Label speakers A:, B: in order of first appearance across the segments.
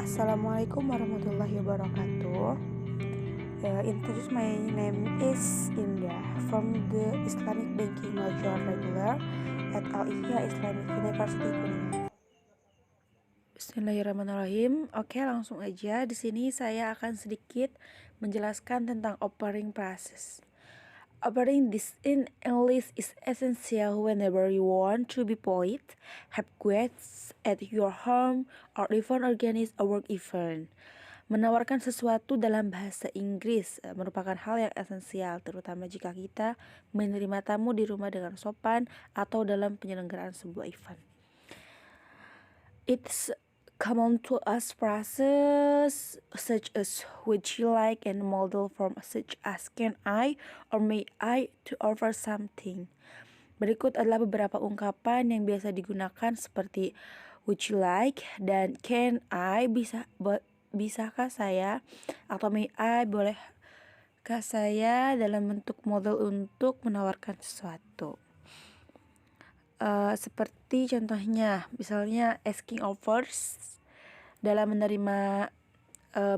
A: Assalamualaikum warahmatullahi wabarakatuh. Introduce my name is Indah from the Islamic Banking Major Regular at Al Ihya Islamic University Kuningan. Bismillahirrahmanirrahim. Oke, langsung aja. Di sini saya akan sedikit menjelaskan tentang operating process. Operating this in English is essential whenever you want to be polite, have guests at your home, or even organize a work event. Menawarkan sesuatu dalam bahasa Inggris merupakan hal yang esensial, terutama jika kita menerima tamu di rumah dengan sopan atau dalam penyelenggaraan sebuah event. It's common to us phrases such as would you like and model form such as can I or may I to offer something. Berikut adalah beberapa ungkapan yang biasa digunakan seperti would you like dan can I, bisakah saya, atau may I, bolehkah saya, dalam bentuk model untuk menawarkan sesuatu. Seperti contohnya, misalnya asking offers dalam menerima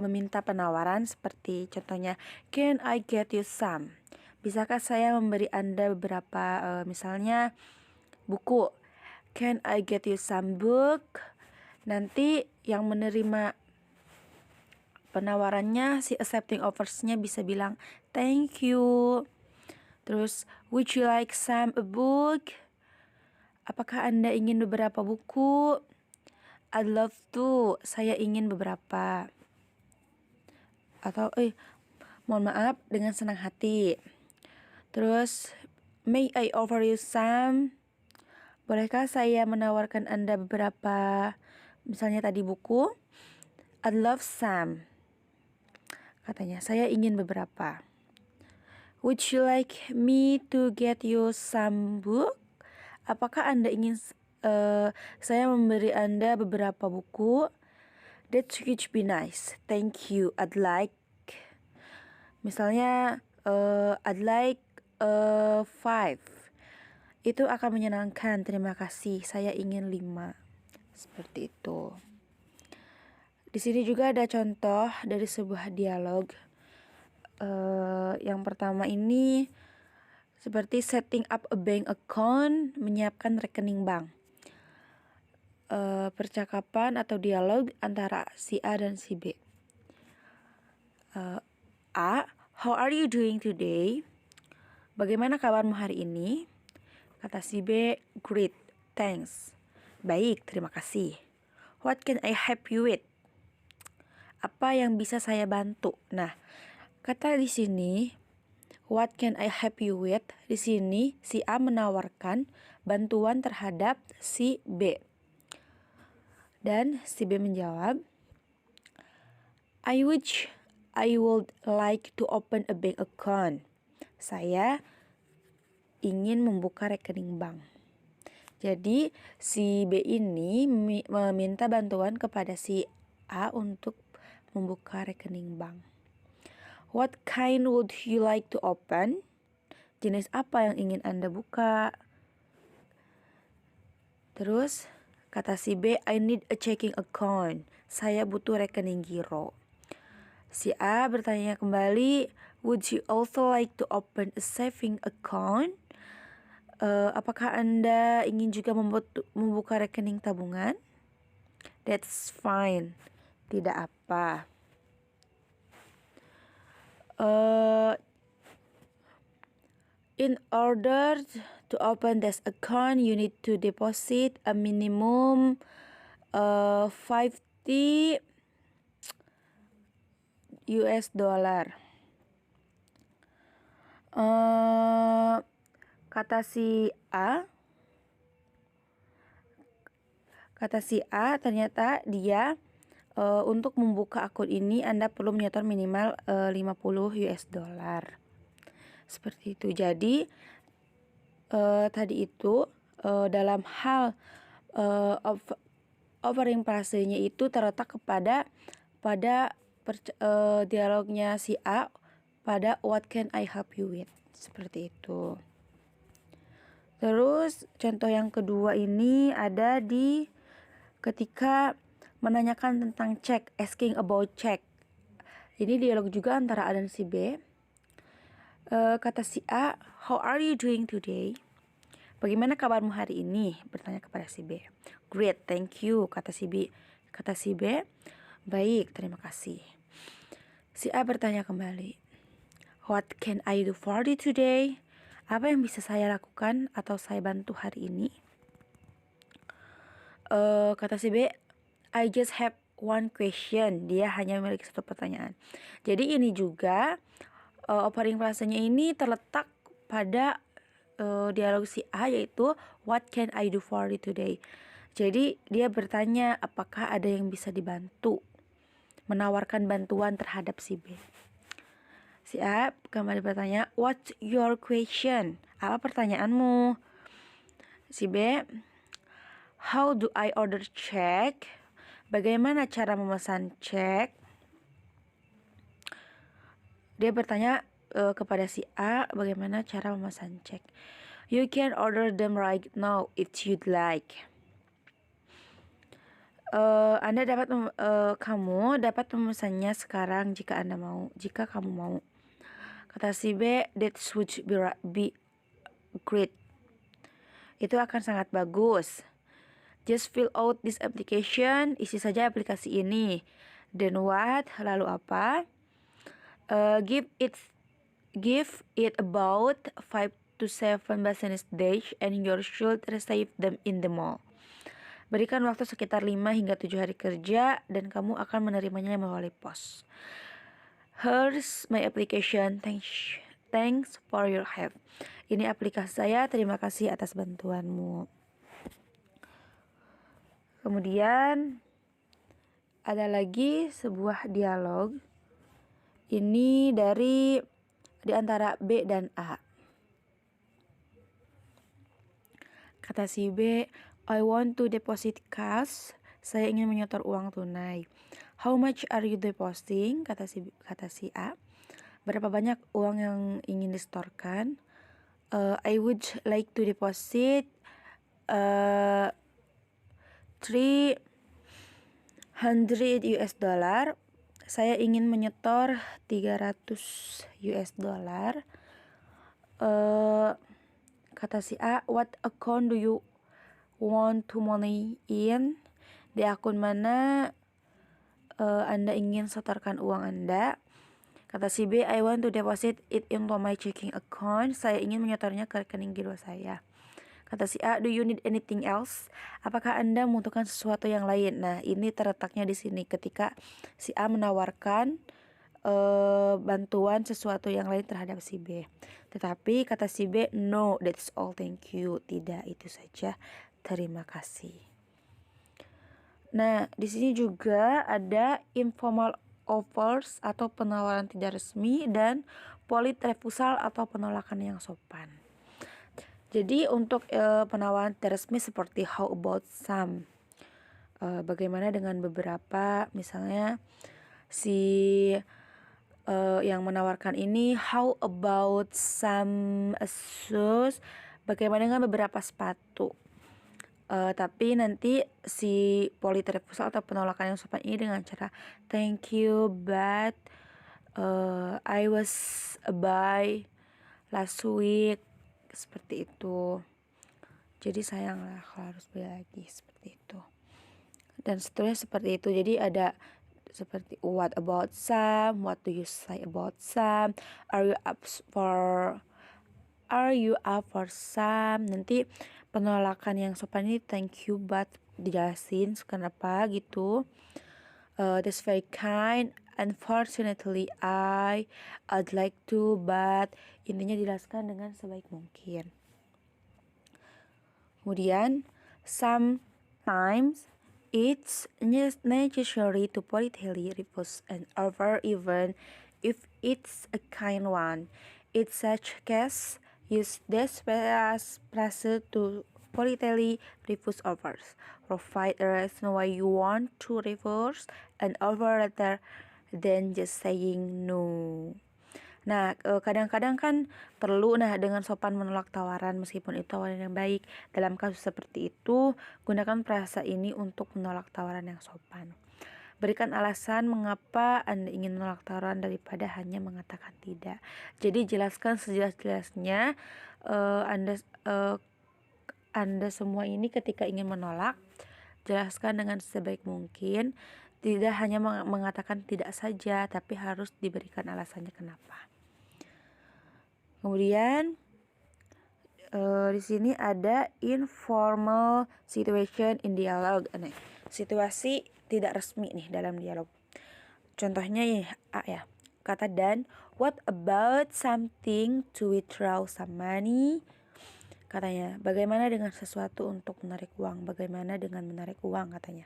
A: meminta penawaran, seperti contohnya can I get you some? Bisakah saya memberi Anda beberapa misalnya buku. Can I get you some book? Nanti yang menerima penawarannya, si accepting offers-nya bisa bilang thank you. Terus would you like some a book? Apakah Anda ingin beberapa buku? I'd love to. Saya ingin beberapa. Atau mohon maaf, dengan senang hati. Terus may I offer you some? Bolehkah saya menawarkan Anda beberapa, misalnya tadi buku. I'd love some. Katanya, saya ingin beberapa. Would you like me to get you some book? Apakah Anda ingin saya memberi Anda beberapa buku? That would be nice. Thank you. I'd like. Misalnya, I'd like 5. Itu akan menyenangkan. Terima kasih. Saya ingin 5. Seperti itu. Di sini juga ada contoh dari sebuah dialog. Yang pertama ini seperti setting up a bank account, menyiapkan rekening bank. Percakapan atau dialog antara si A dan si B. A, how are you doing today? Bagaimana kabarmu hari ini? Kata si B, great, thanks. Baik, terima kasih. What can I help you with? Apa yang bisa saya bantu? Nah, kata di sini what can I help you with? Di sini si A menawarkan bantuan terhadap si B. Dan si B menjawab, I would like to open a bank account. Saya ingin membuka rekening bank. Jadi si B ini meminta bantuan kepada si A untuk membuka rekening bank. What kind would you like to open? Jenis apa yang ingin Anda buka? Terus kata si B, I need a checking account. Saya butuh rekening giro. Si A bertanya kembali, would you also like to open a saving account? Apakah Anda ingin juga membuka rekening tabungan? That's fine. Tidak apa. In order to open this account, you need to deposit a minimum 50 US dollar. Kata si A, ternyata dia untuk membuka akun ini Anda perlu menyetor minimal 50 US dollar. Seperti itu. Jadi tadi itu dalam hal offering pricenya itu terletak pada dialognya si A pada what can I help you with. Seperti itu. Terus contoh yang kedua ini ada di ketika menanyakan tentang cek, asking about cek. Ini dialog juga antara A dan si B. Kata si A, how are you doing today? Bagaimana kabarmu hari ini? Bertanya kepada si B. Great, thank you, kata si B. Kata si B, baik, terima kasih. Si A bertanya kembali, what can I do for you today? Apa yang bisa saya lakukan atau saya bantu hari ini? Kata si B, I just have one question. Dia hanya memiliki satu pertanyaan. Jadi ini juga opening frasenya ini terletak pada dialog si A, yaitu what can I do for you today. Jadi dia bertanya apakah ada yang bisa dibantu, menawarkan bantuan terhadap si B. Si A kembali bertanya, what's your question? Apa pertanyaanmu? Si B, how do I order check? Bagaimana cara memesan cek? Dia bertanya kepada si A, bagaimana cara memesan cek? You can order them right now if you'd like. Kamu dapat memesannya sekarang jika Anda mau, jika kamu mau. Kata si B, that would be great. Itu akan sangat bagus. Just fill out this application. Isi saja aplikasi ini. Then what? Lalu apa? Give it about 5 to 7 business days and you should receive them in the mall. Berikan waktu sekitar 5 hingga 7 hari kerja dan kamu akan menerimanya melalui pos. Here's my application. Thanks for your help. Ini aplikasi saya. Terima kasih atas bantuanmu. Kemudian ada lagi sebuah dialog. Ini di antara B dan A. Kata si B, I want to deposit cash. Saya ingin menyetor uang tunai. How much are you depositing? Kata si A. Berapa banyak uang yang ingin disetorkan? I would like to deposit 300 US dollar. Saya ingin menyetor 300 US dollar. Kata si A, what account do you want to money in? Di akun mana Anda ingin setorkan uang Anda? Kata si B, I want to deposit it into my checking account. Saya ingin menyetornya ke rekening giro saya. Kata si A, do you need anything else? Apakah Anda membutuhkan sesuatu yang lain? Nah, ini terletaknya di sini ketika si A menawarkan bantuan sesuatu yang lain terhadap si B. Tetapi kata si B, no, that's all, thank you. Tidak, itu saja. Terima kasih. Nah, di sini juga ada informal offers atau penawaran tidak resmi dan polite refusal atau penolakan yang sopan. Jadi untuk penawaran tidak resmi seperti how about some, bagaimana dengan beberapa, misalnya si yang menawarkan ini, how about some shoes, bagaimana dengan beberapa sepatu. Tapi nanti si polite refusal atau penolakan yang sopan ini dengan cara thank you but I was by last week, seperti itu. Jadi sayanglah kalau harus beli lagi, seperti itu. Dan seterusnya seperti itu. Jadi ada seperti what about some, what do you say about some, are you up for some. Nanti penolakan yang sopan ini thank you but dijelasin kenapa gitu. That's very kind. Unfortunately I'd like to, but intinya dijelaskan dengan sebaik mungkin. Kemudian sometimes it's necessary to politely refuse an offer even if it's a kind one. In such case, use this phrase to politely refuse offers. Provide a reason why you want to refuse an offer rather than just saying no. Nah, kadang-kadang kan perlu dengan sopan menolak tawaran meskipun itu tawaran yang baik. Dalam kasus seperti itu, gunakan frasa ini untuk menolak tawaran yang sopan. Berikan alasan mengapa Anda ingin menolak tawaran daripada hanya mengatakan tidak. Jadi jelaskan sejelas-jelasnya Anda semua ini ketika ingin menolak, jelaskan dengan sebaik mungkin. Tidak hanya mengatakan tidak saja, tapi harus diberikan alasannya kenapa. Kemudian di sini ada informal situation in dialogue. Situasi tidak resmi nih dalam dialog. Contohnya ini A ya. Kata Dan, what about something to withdraw some money? Katanya, bagaimana dengan sesuatu untuk menarik uang? Bagaimana dengan menarik uang? Katanya.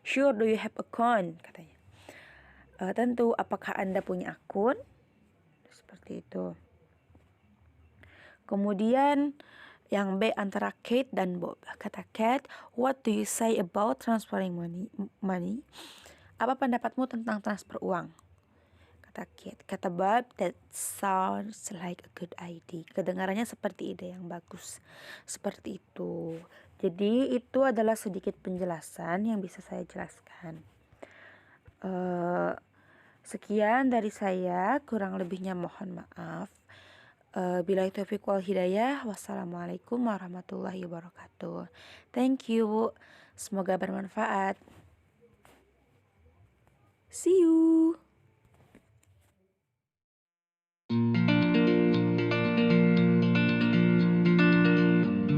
A: Sure, do you have account? Katanya. Tentu, apakah Anda punya akun? Seperti itu. Kemudian yang B antara Kate dan Bob. Kata Kate, what do you say about transferring money? Apa pendapatmu tentang transfer uang? Kata Kate. Kata Bob, that sounds like a good idea. Kedengarannya seperti ide yang bagus. Seperti itu. Jadi itu adalah sedikit penjelasan yang bisa saya jelaskan. Sekian dari saya, kurang lebihnya mohon maaf. Billahi taufiq wal hidayah. Wassalamualaikum warahmatullahi wabarakatuh. Thank you. Semoga bermanfaat. See you.